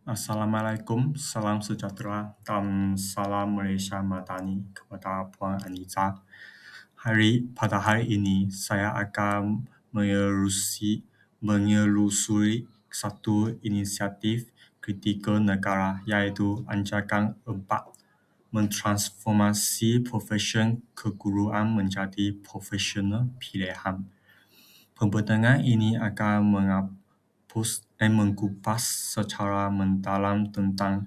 Assalamualaikum, salam sejahtera dan salam Malaysia Madani kepada Puan Anita. Pada hari ini, saya akan menelusuri satu inisiatif kritikal negara iaitu Anjakan 4, mentransformasi profesi keguruan menjadi profesional pilihan. Pembentangan ini akan mengupas secara mendalam tentang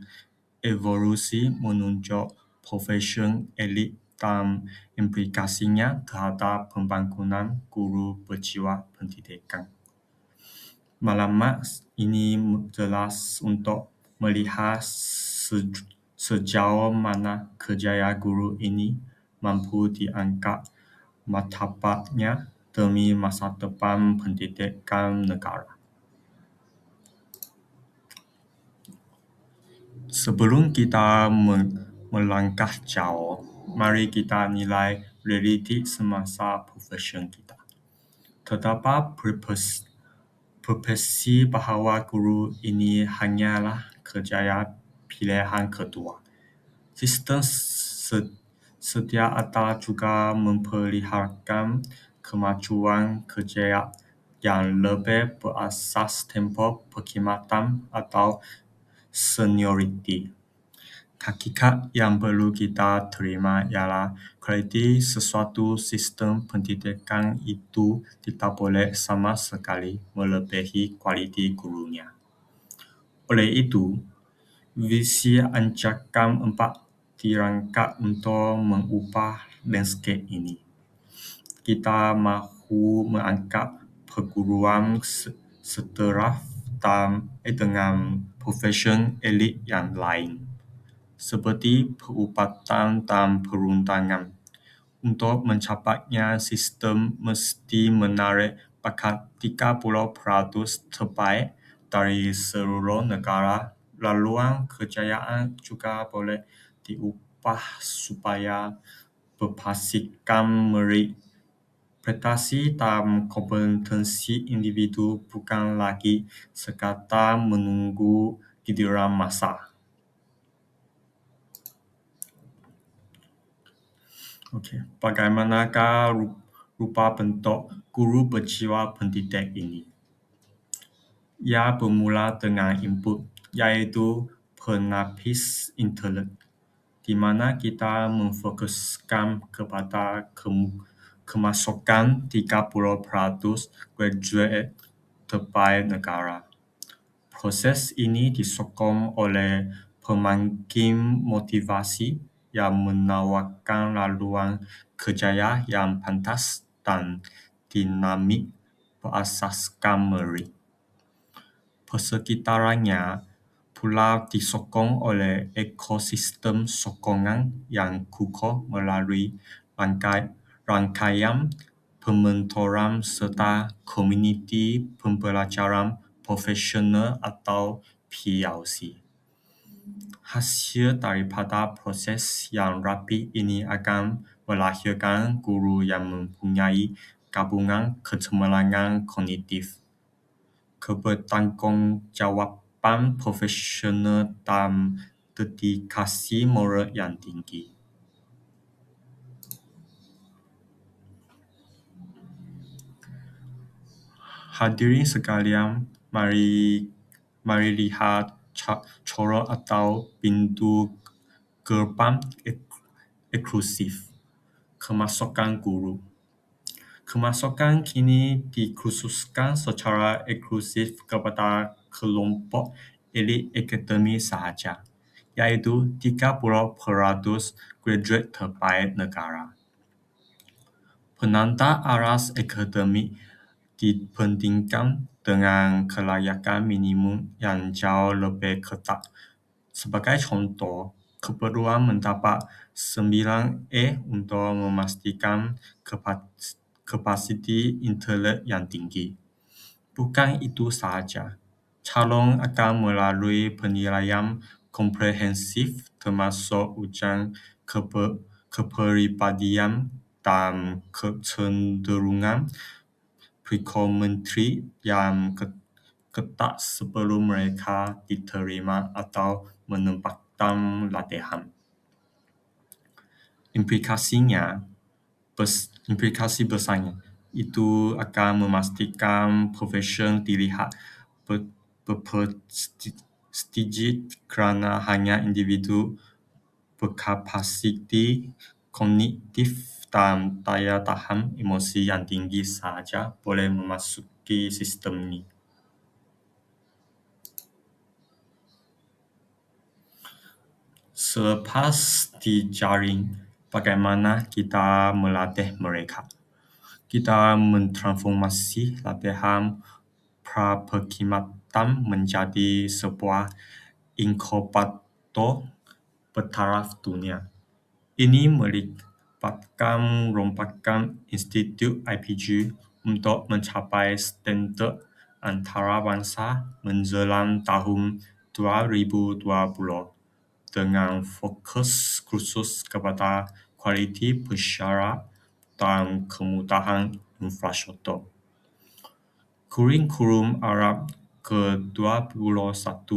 evolusi menunjuk profesi elit dan implikasinya terhadap pembangunan guru berjiwa pendidikan. Maklumat ini jelas untuk melihat sejauh mana kerjaya guru ini mampu diangkat martabatnya demi masa depan pendidikan negara. Sebelum kita melangkah jauh, mari kita nilai realiti semasa profesi kita. Terdapat persepsi bahawa guru ini hanyalah kerjaya pilihan kedua. Sistem sedia ada juga memperlihatkan kemajuan kerjaya yang lebih berasas tempoh perkhidmatan atau senioriti. Hakikat yang perlu kita terima ialah kualiti sesuatu sistem pendidikan itu tidak boleh sama sekali melebihi kualiti gurunya. Oleh itu, visi Anjakan 4 dirangka untuk mengubah landscape ini. Kita mahu mengangkat perguruan setaraf dengan profesi elit yang lain, seperti perubatan dan perundangan. Untuk mencapainya, sistem mesti menarik bakat 30% terbaik dari seluruh negara. Laluan kejayaan juga boleh diubah supaya berbasiskan merit. Prestasi dan kompetensi individu bukan lagi sekadar menunggu giliran masa. Bagaimanakah rupa bentuk guru berjiwa pendidik ini? Ia bermula dengan input, iaitu penapis intelek, di mana kita memfokuskan kepada kemasukan 30% graduate terbaik negara. Proses ini disokong oleh pemakin motivasi yang menawarkan laluan kerjaya yang pantas dan dinamik berasaskan merit. Persekitarannya pula disokong oleh ekosistem sokongan yang kukuh melalui rangkaian pementoran serta komuniti pembelajaran profesional atau PLC. Hasil daripada proses yang rapi ini akan melahirkan guru yang mempunyai gabungan kecemerlangan kognitif, kebertanggungjawaban profesional dan dedikasi moral yang tinggi. Hadirin sekalian, mari lihat corong atau pintu gerbang eksklusif kemasukan guru. Kemasukan kini dikhususkan secara eksklusif kepada kelompok elit akademik sahaja, iaitu 30% graduate terbaik negara. Penanda aras akademik dibandingkan dengan kelayakan minimum yang jauh lebih ketat. Sebagai contoh, keperluan mendapat 9A untuk memastikan kapasiti intelek yang tinggi. Bukan itu sahaja, calon akan melalui penilaian komprehensif termasuk ujian kepribadian dan kecenderungan psikometri yang ketat sebelum mereka diterima atau menempatkan latihan. Implikasi besarnya itu akan memastikan profesion dilihat berprestij kerana hanya individu berkapasiti kognitif dan daya tahan emosi yang tinggi sahaja boleh memasuki sistem ini. Selepas dijaring, bagaimana kita melatih mereka? Kita mentransformasi latihan pra-perkhidmatan menjadi sebuah inkubator bertaraf dunia. Ini melibatkan rompakan Institut IPG untuk mencapai standard antarabangsa menjelang tahun 2020 dengan fokus khusus kepada kualiti persyarat dan kemudahan infrastruktur. Kurikulum Arab ke-21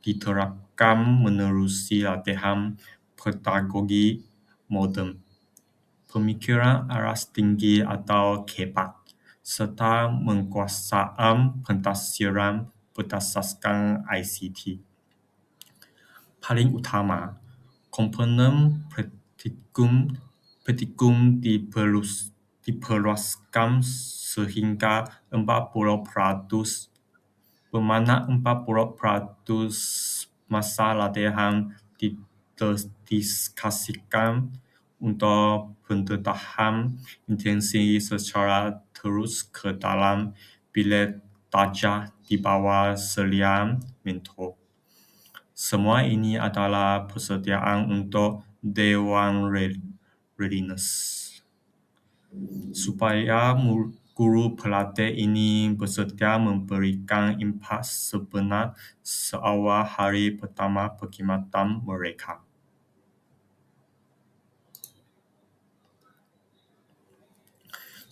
diterapkan menerusi latihan pedagogi moden, pemikiran aras tinggi atau KEPAT, serta menguasaan pentafsiran berdasarkan ICT. Paling utama, komponen praktikum diperluaskan sehingga 40%, bermakna 40% masa latihan didedikasikan untuk pendedahan intensi secara terus ke dalam bilik darjah di bawah selian mentor. Semua ini adalah persediaan untuk Dewan Readiness, supaya guru pelatih ini bersedia memberikan impak sebenar seawal hari pertama perkhidmatan mereka.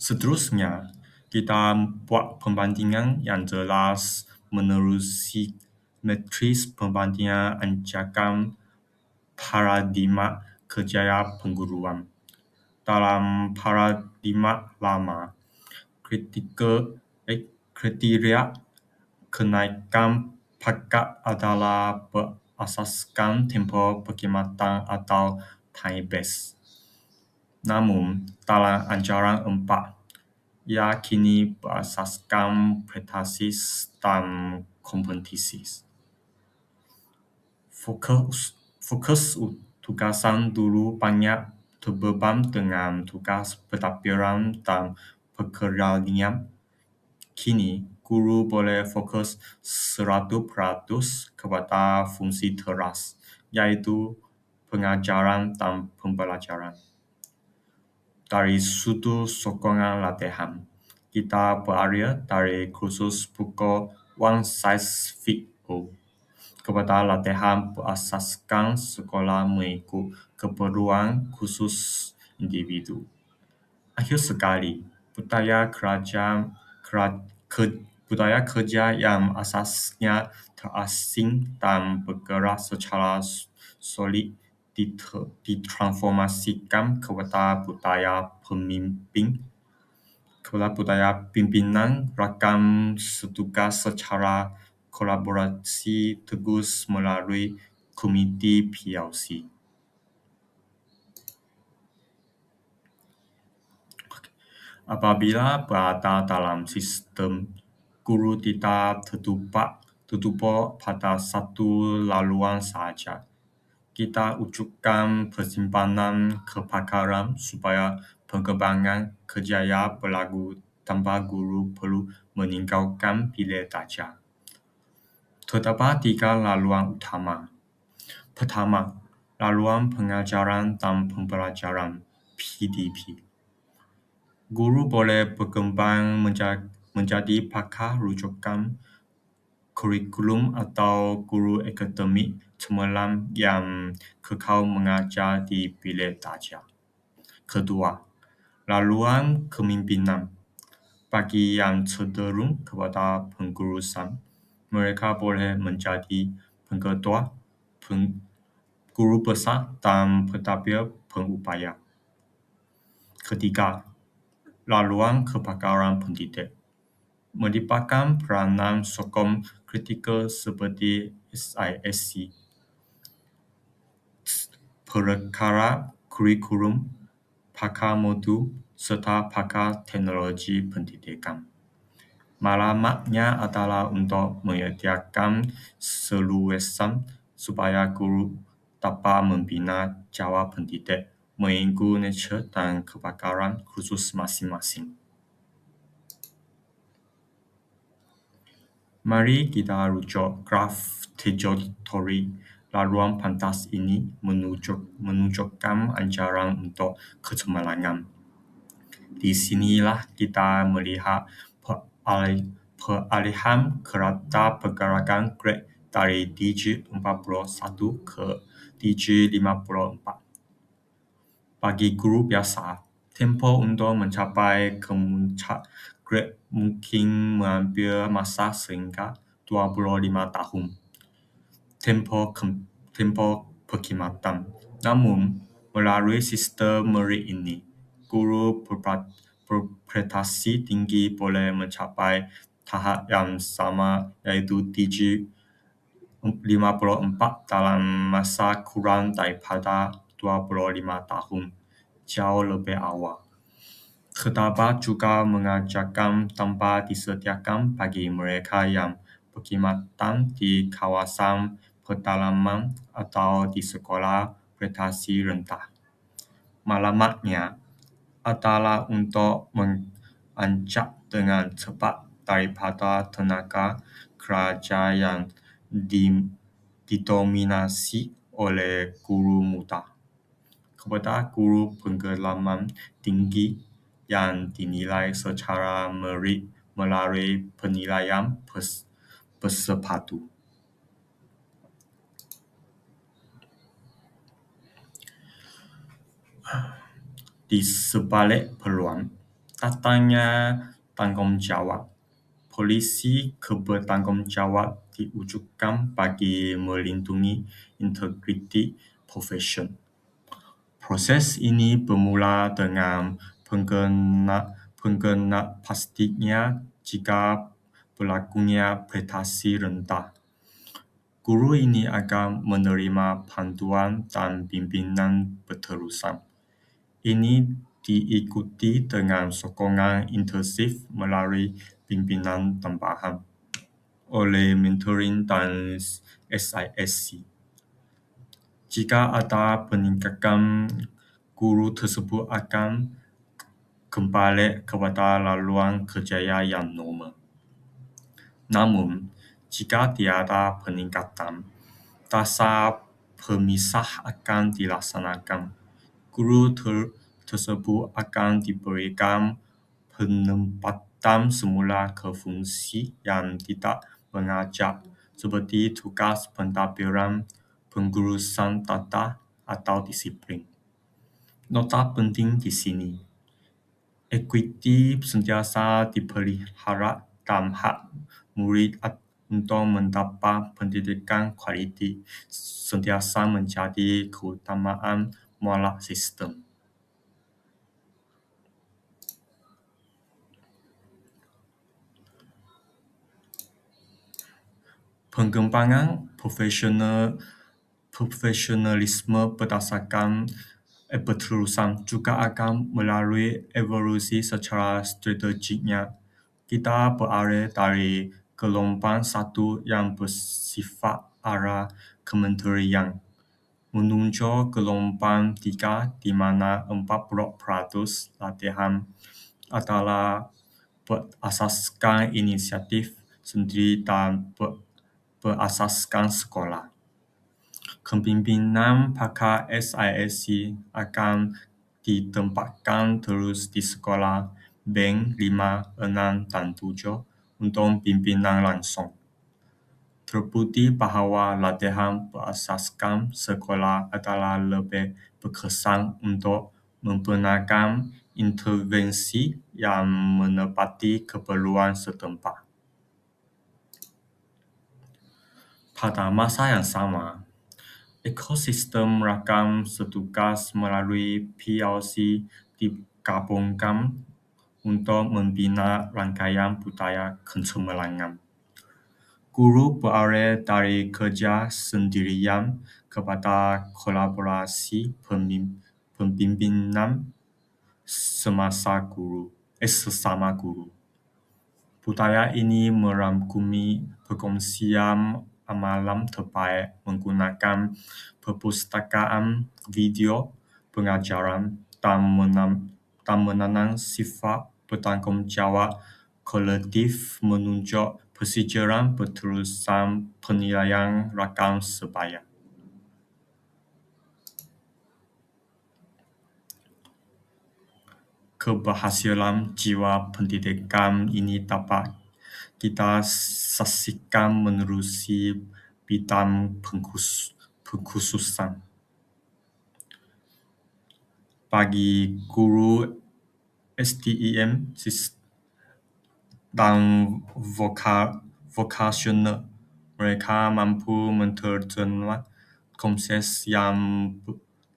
Seterusnya, kita buat perbandingan yang jelas menerusi matris perbandingan anjakan paradigma kerjaya pengguruan. Dalam paradigma lama, kriteria kenaikan pangkat adalah berasaskan tempoh perkhidmatan atau time base. Namun, dalam ajaran 4, ia kini berasaskan prestasi dan kompetisi. Fokus tugasan dulu banyak terbeban dengan tugas pentadbiran dan perkendalian. Kini, guru boleh fokus 100% kepada fungsi teras, iaitu pengajaran dan pembelajaran. Dari sudut sokongan latihan, kita beralih dari kursus pukul one size fits all kepada latihan berasaskan sekolah mengikut keperluan khusus individu. Akhir sekali, budaya kerja yang asasnya terasing dan bergerak secara solid ditransformasikan kepada budaya pimpinan rakan setugas secara kolaborasi terus melalui komiti PLC. Apabila berada dalam sistem, guru tidak tertumpuk pada satu laluan sahaja. Kita wujudkan persimpanan kepakaran supaya pengembangan kerjaya berlaku tanpa guru perlu meninggalkan bilik darjah. Terdapat 3 laluan utama. Pertama, laluan pengajaran dan pembelajaran PDP. Guru boleh berkembang menjadi pakar rujukan kurikulum atau guru akademik cemerlang yang kekal mengajar di bilik darjah. Kedua, laluan kepimpinan bagi yang cenderung kepada pengurusan. mereka boleh menjadi pengketua, guru besar dan pentadbir pengupaya. Ketiga, laluan kebakaran pendidik melibatkan peranan sokong kritikal seperti SISC, perkara kurikulum, pakar mutu, serta pakar teknologi pendidikan. Malamatnya adalah untuk menyediakan seluasan supaya guru dapat membina jawab pendidik mengikut nature dan kebakaran khusus masing-masing. Mari kita rujuk graf trajektori laluan pantas ini menunjukkan ancaran untuk kecemerlangan. Di sinilah kita melihat peralihan kereta pergerakan grade dari DG41 ke DG54. Bagi guru biasa, tempoh untuk mencapai kemuncak grade mungkin mengambil masa sehingga 25 tahun. Tempoh perkhidmatan. Namun, melalui sistem merit ini, guru berprestasi tinggi boleh mencapai tahap yang sama iaitu DG54 dalam masa kurang daripada 25 tahun, jauh lebih awal. Ketabat juga mengajarkan tanpa disediakan bagi mereka yang berkhidmatan di kawasan pedalaman atau di sekolah prestasi rendah. Malamatnya adalah untuk mengancak dengan cepat daripada tenaga kerja yang didominasi oleh guru muda kepada guru pengalaman tinggi yang dinilai secara merit melalui penilaian bersepadu. Di sebalik peluang, datangnya tanggungjawab. Polisi bertanggungjawab diwujudkan bagi melindungi integriti profesion. Proses ini bermula dengan pastinya jika berlakunya prestasi rendah. Guru ini akan menerima panduan dan bimbingan berterusan. Ini diikuti dengan sokongan intensif melalui bimbingan tambahan oleh mentoring dan SISC. Jika ada peningkatan, guru tersebut akan kembali kepada laluan kerjaya yang normal. Namun, jika tiada peningkatan, dasar pemisah akan dilaksanakan. Guru tersebut akan diberikan penempatan semula ke fungsi yang tidak mengajar seperti tugas pentadbiran, pengurusan tata atau disiplin. Nota penting di sini, ekuiti sentiasa dipelihara dan hak murid untuk mendapat pendidikan kualiti sentiasa menjadi keutamaan mutlak sistem. Pengembangan profesionalisme berdasarkan berterusan juga akan melalui evolusi secara strategiknya. Kita beralih dari gelombang satu yang bersifat arah kementerian menuju gelombang 3 di mana 40% latihan adalah berasaskan inisiatif sendiri dan berasaskan sekolah. Kepimpinan pakar SISC akan ditempatkan terus di sekolah bank 5, 6 dan 7 untuk pimpinan langsung. Terbukti bahawa latihan berasaskan sekolah adalah lebih berkesan untuk membenarkan intervensi yang menepati keperluan setempat. Pada masa yang sama, ekosistem rakam setugas melalui PLC digabungkan untuk membina rangkaian budaya kecemerlangan. Guru beralih dari kerja sendirian kepada kolaborasi pembimbingan sesama guru. Budaya ini merangkumi perkongsian amalan terbaik menggunakan perpustakaan video pengajaran dan menanam sifat bertanggungjawab kolektif menunjuk persejaran berterusan penilaian rakam sebaya. Keberhasilan jiwa pendidikan ini dapat kita saksikan menerusi bidang pengkhususan. Bagi guru STEM dan vokasional, mereka mampu menerjemahkan konsep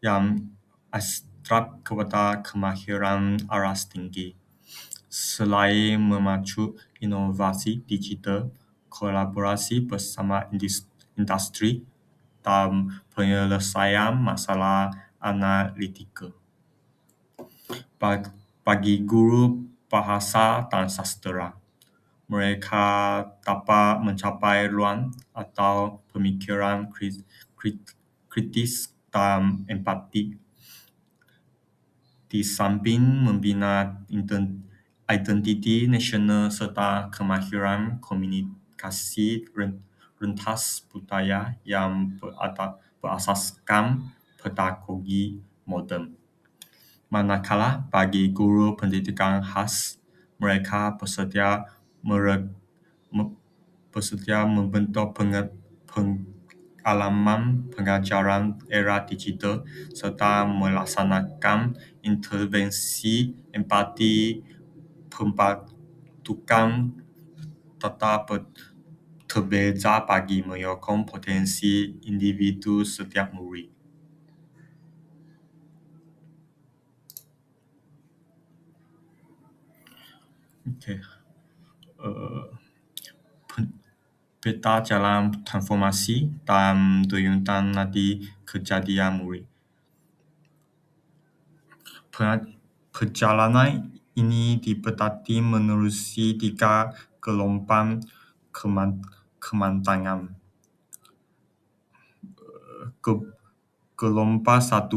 yang abstrak kepada kemahiran aras tinggi. Selain memacu inovasi digital, kolaborasi bersama industri dan penyelesaian masalah analitikal. Bagi guru bahasa dan sastra, mereka dapat mencapai ruang atau pemikiran kritis dan empati. Di samping membina identiti nasional serta kemahiran komunikasi rentas budaya yang berasaskan pedagogi moden. Manakala bagi guru pendidikan khas, mereka bersedia membentuk pengalaman pengajaran era digital serta melaksanakan intervensi empati pembentukan tata terbeza bagi menyokong potensi individu setiap murid. Okay. Peta jalan transformasi dan tuyuntan nanti kejadian murid. Perjalanan ini dipetati menerusi 3 gelombang kemantangan. Gelombang 1,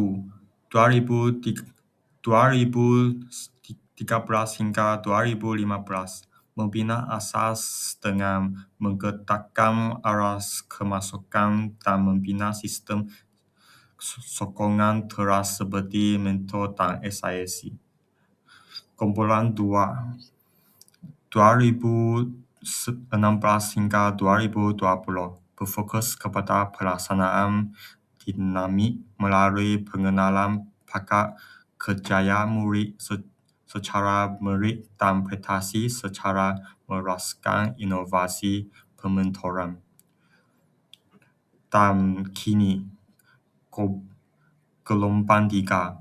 2013 hingga 2015, membina asas dengan menggerakkan aras kemasukan dan membina sistem sokongan teras seperti mentor dan SISC. Kumpulan 2, 2016 hingga 2020, berfokus kepada pelaksanaan dinamik melalui pengenalan pakat kejayaan murid secara merit dan prestasi secara meraskan inovasi pementoran. Dan kini, gelombang 3,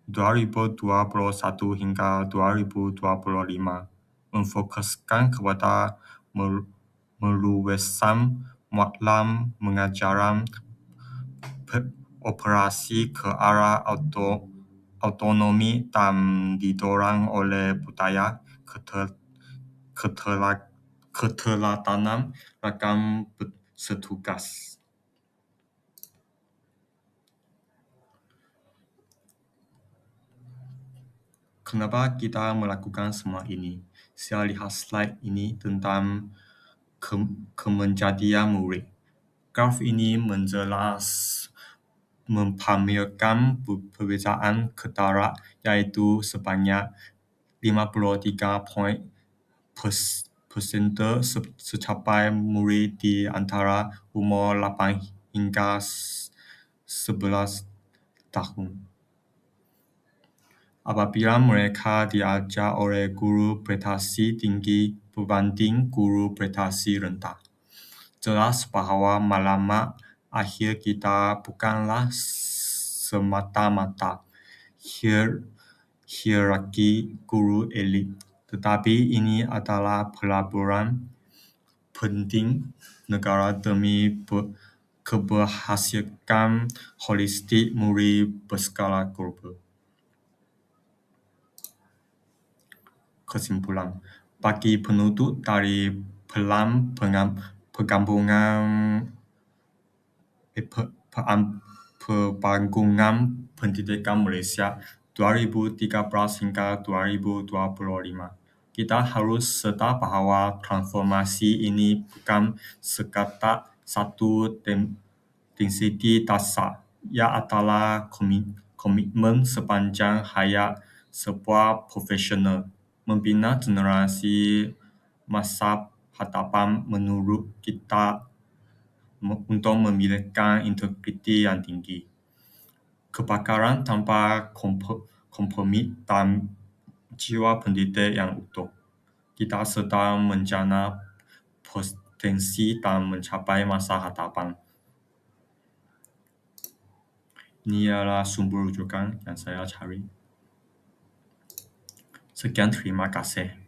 2021 hingga 2025, memfokuskan kepada meluaskan muatan mengajaran operasi ke arah autonomi dan didorong oleh budaya keteladanan rakam setugas. Kenapa kita melakukan semua ini? Saya lihat slide ini tentang kemenjadian murid. Graf ini menjelas mempamerkan perbezaan ketara, iaitu sebanyak 53% secapai murid di antara umur 8 hingga 11 tahun. Apabila mereka diajar oleh guru prestasi tinggi berbanding guru prestasi rendah. Jelas bahwa malamat akhir kita bukanlah semata-mata hierarki guru elit, tetapi ini adalah pelaburan penting negara demi keberhasilan holistik murid berskala global. Kesimpulan, bagi penduduk dari Pelan Perkampungan Pembangunan Pendidikan Malaysia 2013 hingga 2025. Kita harus sedar bahawa transformasi ini bukan sekadar satu density dasar. Ia adalah komitmen sepanjang hayat sebuah profesional membina generasi masa hadapan menurut kita untuk memiliki integriti yang tinggi, kebakaran tanpa kompromi dan jiwa pendidik yang utuh. Kita sedang menjana potensi dan mencapai masa hadapan. Ini adalah sumber rujukan yang saya cari. Sekian, terima kasih.